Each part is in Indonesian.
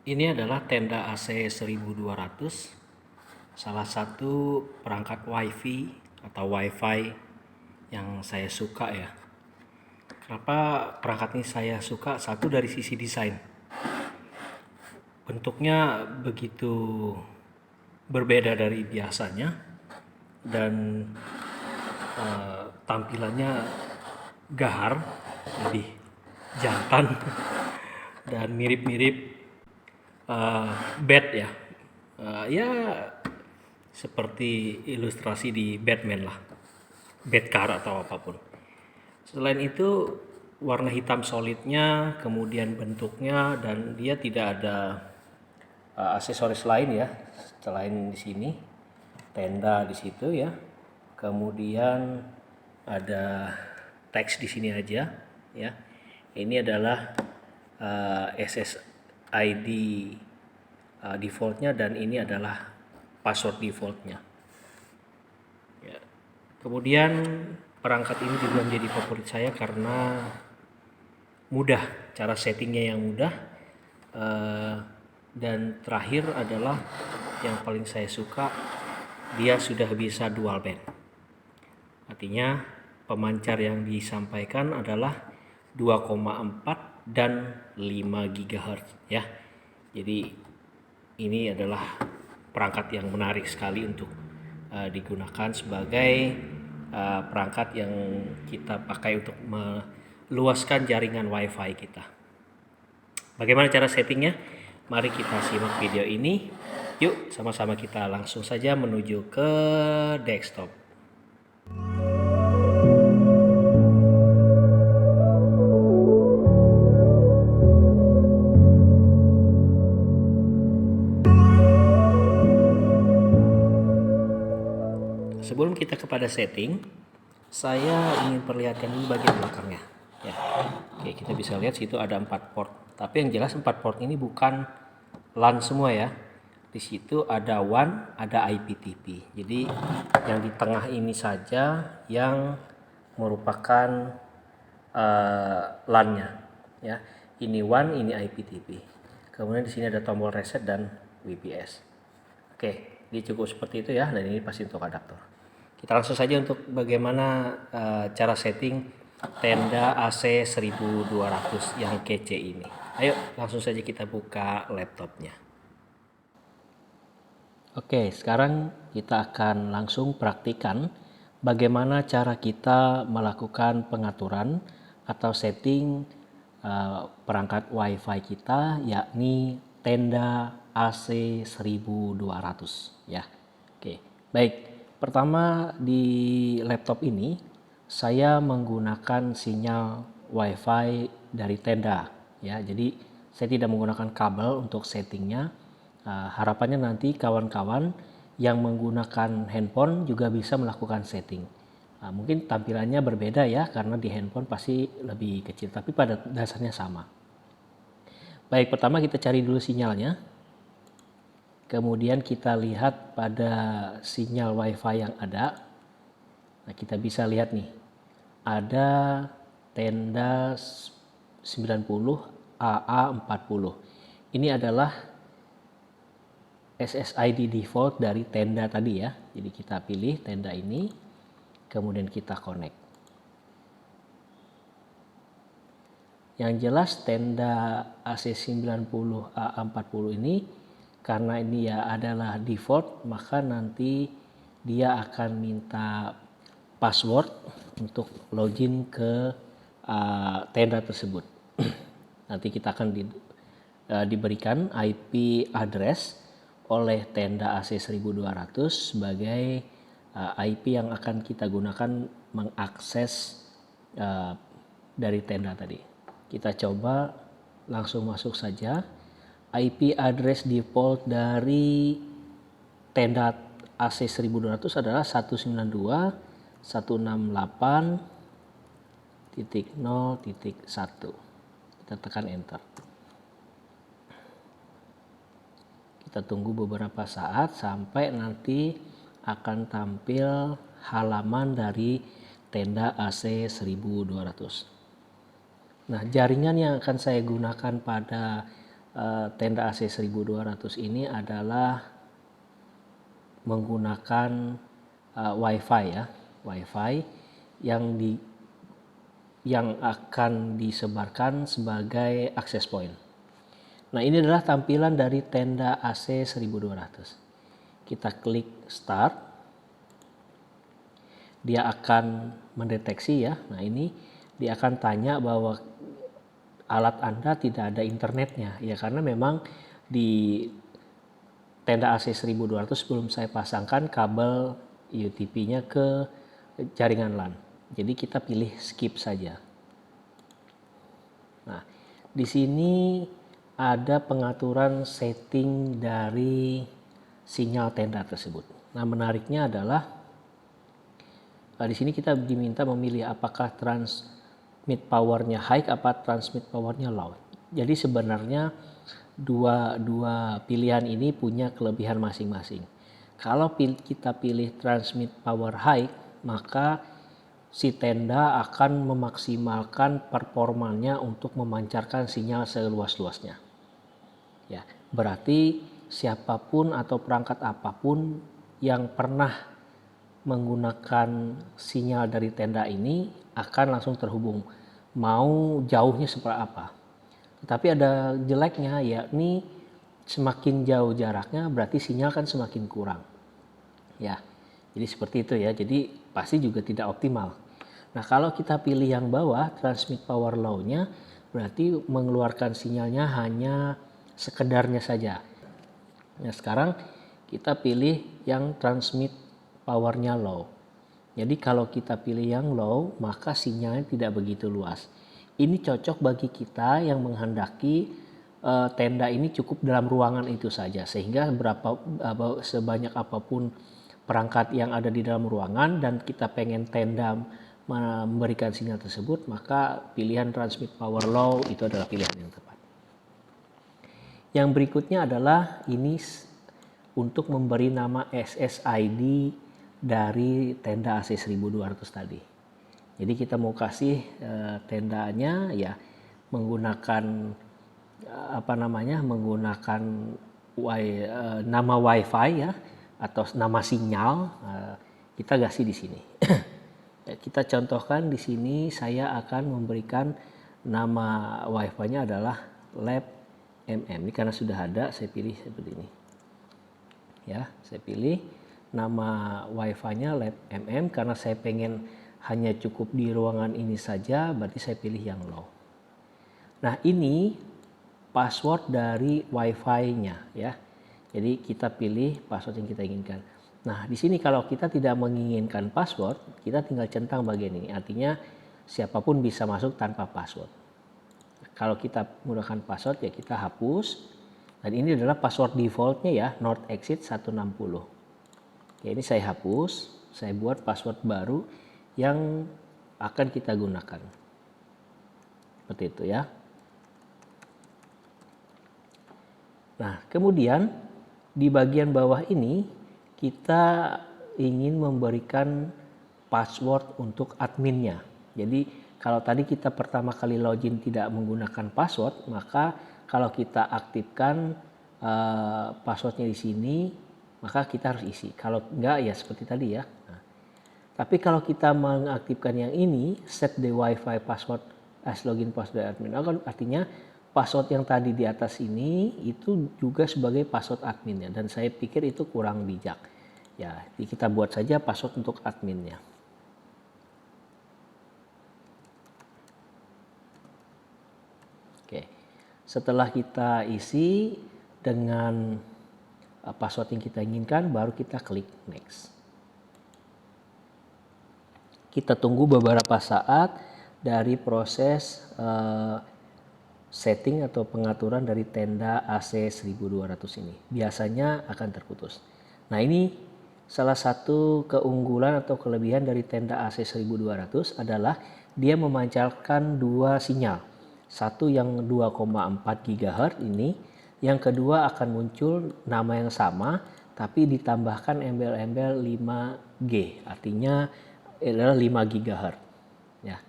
Ini adalah tenda AC 1200, salah satu perangkat WiFi atau WiFi yang saya suka ya. Kenapa perangkat ini saya suka? Satu, dari sisi desain. Bentuknya begitu berbeda dari biasanya dan tampilannya gahar, lebih jantan dan mirip-mirip bed ya. Ya seperti ilustrasi di Batman lah, Batcar atau apapun. Selain itu warna hitam solidnya, kemudian bentuknya, dan dia tidak ada aksesoris lain ya selain di sini tenda di situ ya. Kemudian ada teks di sini aja ya. Ini adalah SSID defaultnya dan ini adalah password defaultnya. Ya. Kemudian perangkat ini juga menjadi favorit saya karena mudah, cara settingnya yang mudah. Dan terakhir adalah yang paling saya suka, dia sudah bisa dual band. Artinya pemancar yang disampaikan adalah 2,4 dan 5 GHz ya. Jadi ini adalah perangkat yang menarik sekali untuk digunakan sebagai perangkat yang kita pakai untuk meluaskan jaringan WiFi kita. Bagaimana cara settingnya? Mari kita simak video ini. Yuk sama-sama kita langsung saja menuju ke desktop. Sebelum kita kepada setting, saya ingin perlihatkan dulu bagian belakangnya. Ya. Oke, kita bisa lihat situ ada 4 port. Tapi yang jelas 4 port ini bukan LAN semua ya. Di situ ada WAN, ada IPTV. Jadi yang di tengah ini saja yang merupakan LAN-nya ya. Ini WAN, ini IPTV. Kemudian di sini ada tombol reset dan WPS. Oke, ini cukup seperti itu ya, dan ini pasti untuk adaptor. Kita langsung saja untuk bagaimana cara setting tenda AC 1200 yang kece ini. Ayo langsung saja kita buka laptopnya. Oke, sekarang kita akan langsung praktikan bagaimana cara kita melakukan pengaturan atau setting perangkat WiFi kita, yakni tenda AC 1200 ya. Oke, baik. Pertama, di laptop ini saya menggunakan sinyal WiFi dari tenda ya. Jadi saya tidak menggunakan kabel untuk settingnya. Harapannya nanti kawan-kawan yang menggunakan handphone juga bisa melakukan setting. Mungkin tampilannya berbeda ya, karena di handphone pasti lebih kecil, tapi pada dasarnya sama. Baik, pertama kita cari dulu sinyalnya. Kemudian kita lihat pada sinyal WiFi yang ada. Nah, kita bisa lihat nih, ada tenda 90 AA40. Ini adalah SSID default dari tenda tadi ya. Jadi kita pilih tenda ini, kemudian kita connect. Yang jelas tenda AC90 AA40 ini, karena ini ya adalah default, maka nanti dia akan minta password untuk login ke tenda tersebut. Nanti kita akan diberikan IP address oleh tenda AC 1200 sebagai IP yang akan kita gunakan mengakses dari tenda tadi. Kita coba langsung masuk saja. IP address default dari tenda AC 1200 adalah 192.168.0.1. Kita tekan enter. Kita tunggu beberapa saat sampai nanti akan tampil halaman dari tenda AC 1200. Nah, jaringan yang akan saya gunakan pada tenda AC 1200 ini adalah menggunakan WiFi ya, WiFi yang akan disebarkan sebagai access point. Nah, ini adalah tampilan dari tenda AC 1200. Kita klik start. Dia akan mendeteksi ya. Nah, ini dia akan tanya bahwa alat Anda tidak ada internetnya. Ya, karena memang di tenda AC 1200 sebelum saya pasangkan kabel UTP-nya ke jaringan LAN. Jadi kita pilih skip saja. Nah, di sini ada pengaturan setting dari sinyal tenda tersebut. Nah, menariknya adalah di sini kita diminta memilih apakah transmit powernya high apa transmit powernya low. Jadi sebenarnya dua pilihan ini punya kelebihan masing-masing. Kalau kita pilih transmit power high, maka si tenda akan memaksimalkan performanya untuk memancarkan sinyal seluas-luasnya. Ya, berarti siapapun atau perangkat apapun yang pernah menggunakan sinyal dari tenda ini akan langsung terhubung, mau jauhnya seperti apa. Tetapi ada jeleknya, yakni semakin jauh jaraknya berarti sinyal kan semakin kurang. Ya, jadi seperti itu ya. Jadi pasti juga tidak optimal. Nah, kalau kita pilih yang bawah, transmit power low-nya, berarti mengeluarkan sinyalnya hanya sekedarnya saja. Nah, sekarang kita pilih yang transmit powernya low. Jadi kalau kita pilih yang low, maka sinyalnya tidak begitu luas. Ini cocok bagi kita yang menghendaki tenda ini cukup dalam ruangan itu saja, sehingga sebanyak apapun perangkat yang ada di dalam ruangan dan kita pengen tenda memberikan sinyal tersebut, maka pilihan transmit power low itu adalah pilihan yang tepat. Yang berikutnya adalah ini untuk memberi nama SSID dari tenda AC 1200 tadi. Jadi kita mau kasih tendanya ya menggunakan menggunakan nama WiFi ya atau nama sinyal, kita kasih di sini. Kita contohkan di sini, saya akan memberikan nama WiFi-nya adalah Lab MM. Ini karena sudah ada, saya pilih seperti ini. Ya, saya pilih nama WiFi-nya Lab MM karena saya pengen hanya cukup di ruangan ini saja, berarti saya pilih yang low. Nah, ini password dari WiFi-nya ya. Jadi kita pilih password yang kita inginkan. Nah, di sini kalau kita tidak menginginkan password, kita tinggal centang bagian ini. Artinya siapapun bisa masuk tanpa password. Kalau kita menggunakan password ya kita hapus. Dan ini adalah password defaultnya ya, North Exit 160. Oke, ini saya hapus, saya buat password baru yang akan kita gunakan. Seperti itu ya. Nah, kemudian di bagian bawah ini kita ingin memberikan password untuk adminnya. Jadi kalau tadi kita pertama kali login tidak menggunakan password, maka kalau kita aktifkan passwordnya di sini, maka kita harus isi. Kalau enggak ya seperti tadi ya. Nah, tapi kalau kita mengaktifkan yang ini, set the WiFi password as login password admin, artinya password yang tadi di atas ini itu juga sebagai password adminnya. Dan saya pikir itu kurang bijak. Ya, kita buat saja password untuk adminnya. Oke, setelah kita isi dengan password yang kita inginkan, baru kita klik next. Kita tunggu beberapa saat dari proses setting atau pengaturan dari tenda AC 1200 ini. Biasanya akan terputus. Nah, ini salah satu keunggulan atau kelebihan dari tenda AC 1200 adalah dia memancarkan dua sinyal. Satu yang 2,4 GHz ini, yang kedua akan muncul nama yang sama tapi ditambahkan embel-embel 5G, artinya adalah 5 GHz. Ya,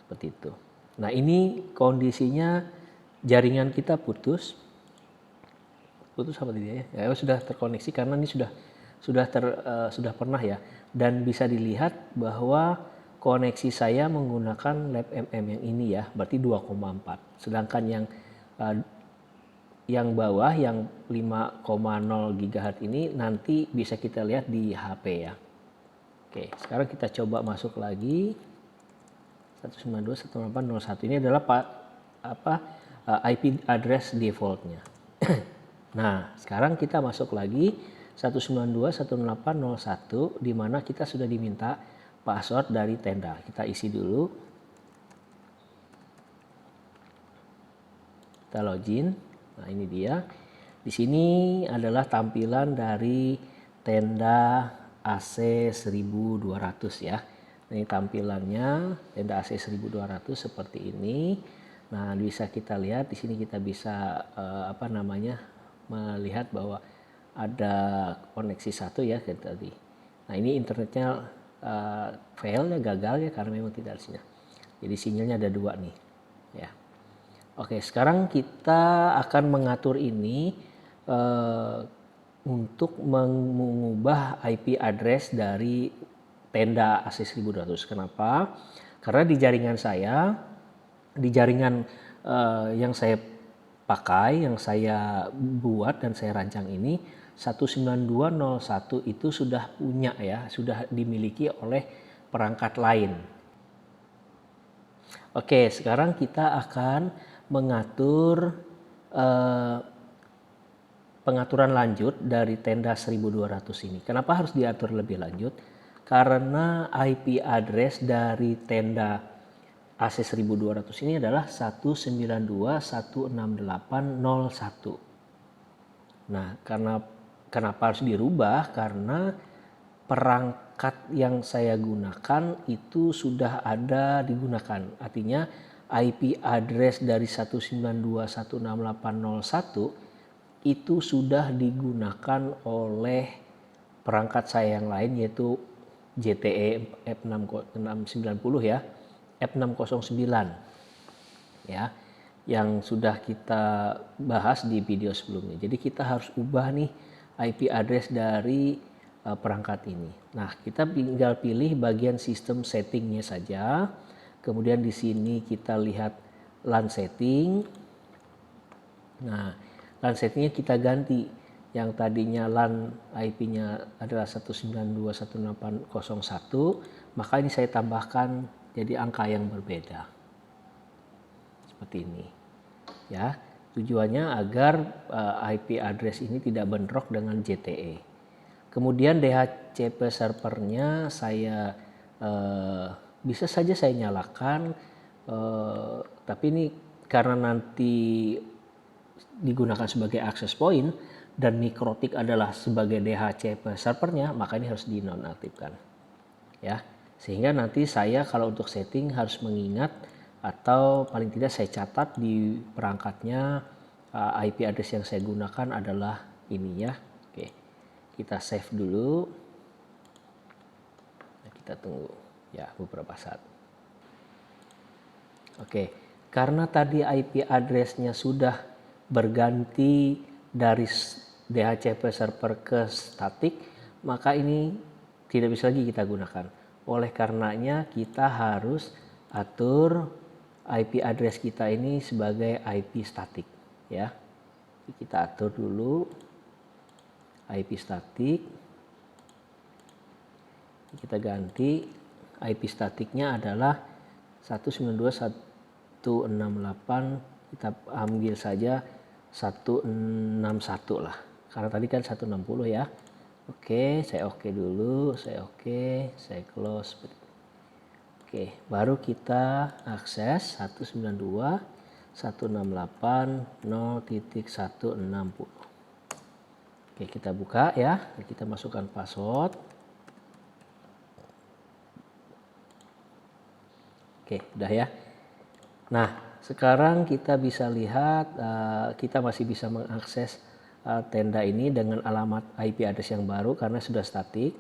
seperti itu. Nah, ini kondisinya jaringan kita putus. putus apa tidak ya? Ya sudah terkoneksi karena ini sudah pernah ya, dan bisa dilihat bahwa koneksi saya menggunakan Lab MM yang ini ya, berarti 2,4. Sedangkan yang bawah yang 5,0 GHz ini nanti bisa kita lihat di HP ya. Oke, sekarang kita coba masuk lagi 192.168.0.1 ini adalah IP address defaultnya. Nah, sekarang kita masuk lagi 192.168.0.1 di mana kita sudah diminta password dari tenda. Kita isi dulu. Kita login. Nah, ini dia. Di sini adalah tampilan dari tenda AC 1200 ya. Ini tampilannya tenda AC 1200 seperti ini. Nah, bisa kita lihat di sini kita bisa melihat bahwa ada koneksi satu ya tadi. Nah, ini internetnya fail ya, gagal ya karena memang tidak ada sinyal. Jadi sinyalnya ada dua nih ya. Oke, sekarang kita akan mengatur ini untuk mengubah IP address dari tenda AC 1200. Kenapa? Karena di jaringan saya, di jaringan yang saya pakai, yang saya buat dan saya rancang ini 192.0.1 itu sudah punya ya, sudah dimiliki oleh perangkat lain. Oke, sekarang kita akan mengatur pengaturan lanjut dari tenda 1200 ini. Kenapa harus diatur lebih lanjut? Karena IP address dari tenda AC 1200 ini adalah 192.168.0.1. Nah, kenapa harus dirubah? Karena perangkat yang saya gunakan itu sudah ada digunakan. Artinya IP address dari 192.168.0.1 itu sudah digunakan oleh perangkat saya yang lain, yaitu JTE F690 ya, F609 ya, yang sudah kita bahas di video sebelumnya. Jadi kita harus ubah nih IP address dari perangkat ini. Nah, kita tinggal pilih bagian sistem settingnya saja. Kemudian di sini kita lihat LAN setting. Nah, LAN settingnya kita ganti. Yang tadinya LAN IP-nya adalah 192.168.0.1, maka ini saya tambahkan jadi angka yang berbeda. Seperti ini. Ya, tujuannya agar IP address ini tidak bentrok dengan JTE. Kemudian DHCP servernya saya bisa saja saya nyalakan, tapi ini karena nanti digunakan sebagai access point dan Mikrotik adalah sebagai DHCP servernya, maka ini harus dinonaktifkan ya, sehingga nanti saya kalau untuk setting harus mengingat atau paling tidak saya catat di perangkatnya IP address yang saya gunakan adalah ini ya. Oke, kita save dulu. Nah, kita tunggu ya beberapa saat. Oke, karena tadi IP address-nya sudah berganti dari DHCP server ke statik, maka ini tidak bisa lagi kita gunakan. Oleh karenanya kita harus atur IP address kita ini sebagai IP statik ya. Kita atur dulu IP statik. Kita ganti IP statiknya adalah 192.168, kita ambil saja 161 lah. Karena tadi kan 160 ya. Oke, saya oke dulu, saya oke, saya close. Oke, baru kita akses 192.168.0.160. Oke, kita buka ya. Kita masukkan password. Oke, udah ya. Nah, sekarang kita bisa lihat kita masih bisa mengakses tenda ini dengan alamat IP address yang baru karena sudah statik.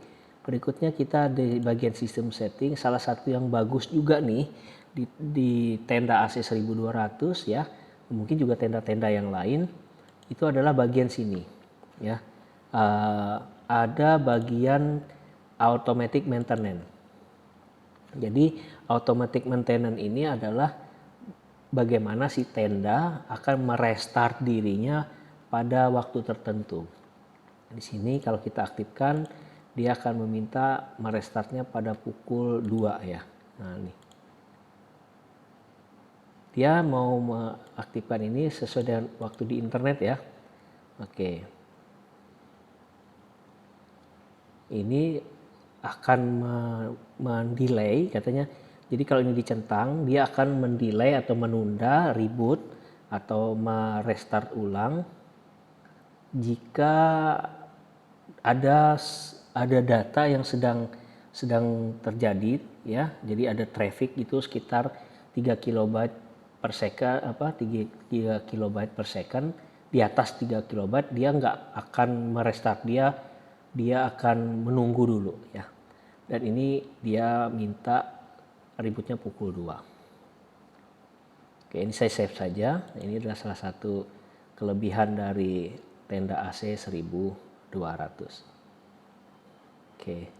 Berikutnya kita di bagian sistem setting, salah satu yang bagus juga nih di tenda AC 1200 ya, mungkin juga tenda-tenda yang lain, itu adalah bagian sini ya. Ada bagian automatic maintenance. Jadi automatic maintenance ini adalah bagaimana si tenda akan merestart dirinya pada waktu tertentu. Di sini kalau kita aktifkan, dia akan meminta merestartnya pada pukul 2 ya. Nah, nih. Dia mau mengaktifkan ini sesuai dengan waktu di internet ya. Oke. Ini akan mendelay katanya. Jadi kalau ini dicentang, dia akan mendelay atau menunda reboot atau merestart ulang jika ada data yang sedang terjadi ya. Jadi ada traffic itu sekitar 3 kilobyte per second, 3 kilobyte per second. Di atas 3 kilobyte dia nggak akan merestart, dia akan menunggu dulu ya. Dan ini dia minta rebootnya pukul 2. Oke, ini saya save saja. Ini adalah salah satu kelebihan dari tenda AC 1200. Oke,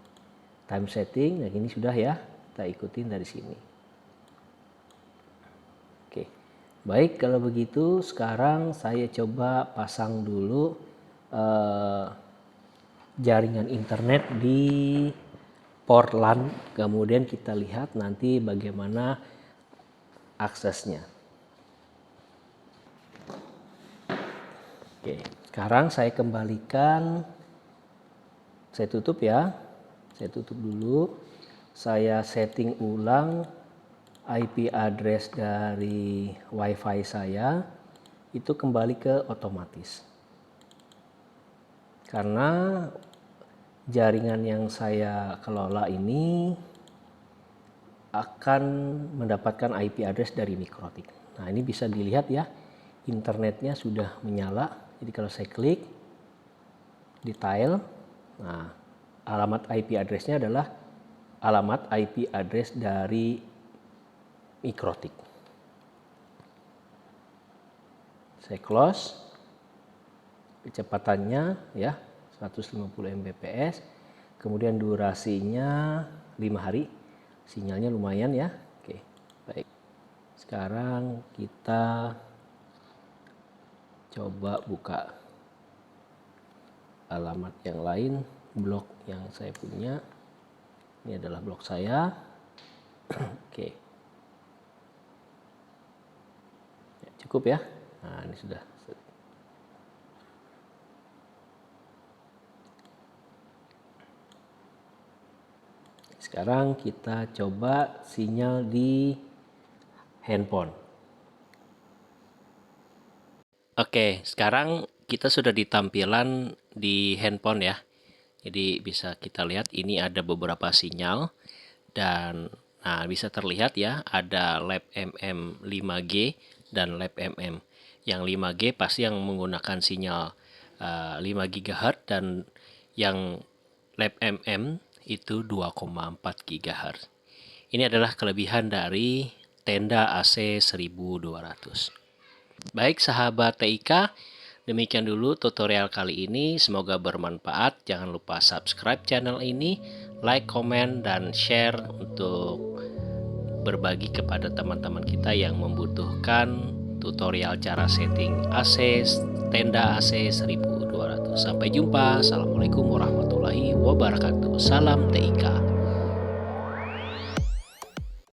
time setting, nah ini sudah ya, kita ikutin dari sini. Oke, baik kalau begitu sekarang saya coba pasang dulu jaringan internet di port LAN, kemudian kita lihat nanti bagaimana aksesnya. Oke, sekarang saya kembalikan, saya tutup ya, saya tutup dulu, saya setting ulang IP address dari WiFi saya, itu kembali ke otomatis. Karena jaringan yang saya kelola ini akan mendapatkan IP address dari Mikrotik. Nah, ini bisa dilihat ya, internetnya sudah menyala. Jadi kalau saya klik detail, nah alamat IP address-nya adalah alamat IP address dari Mikrotik. Saya close, kecepatannya ya 150 Mbps, kemudian durasinya 5 hari, sinyalnya lumayan ya. Oke, baik. Sekarang kita coba buka alamat yang lain, blog yang saya punya. Ini adalah blog saya. Oke. Cukup ya. Nah, ini sudah. Sekarang kita coba sinyal di handphone. Oke, sekarang kita sudah di tampilan di handphone ya. Jadi bisa kita lihat ini ada beberapa sinyal dan nah bisa terlihat ya ada Lab MM 5G dan Lab MM. Yang 5G pasti yang menggunakan sinyal 5 GHz dan yang Lab MM itu 2,4 GHz. Ini adalah kelebihan dari tenda AC 1200. Baik sahabat TIK, demikian dulu tutorial kali ini. Semoga bermanfaat. Jangan lupa subscribe channel ini, like, komen, dan share untuk berbagi kepada teman-teman kita yang membutuhkan tutorial cara setting AC, tenda AC 1200. Sampai jumpa. Assalamualaikum warahmatullahi wabarakatuh. Salam TIK.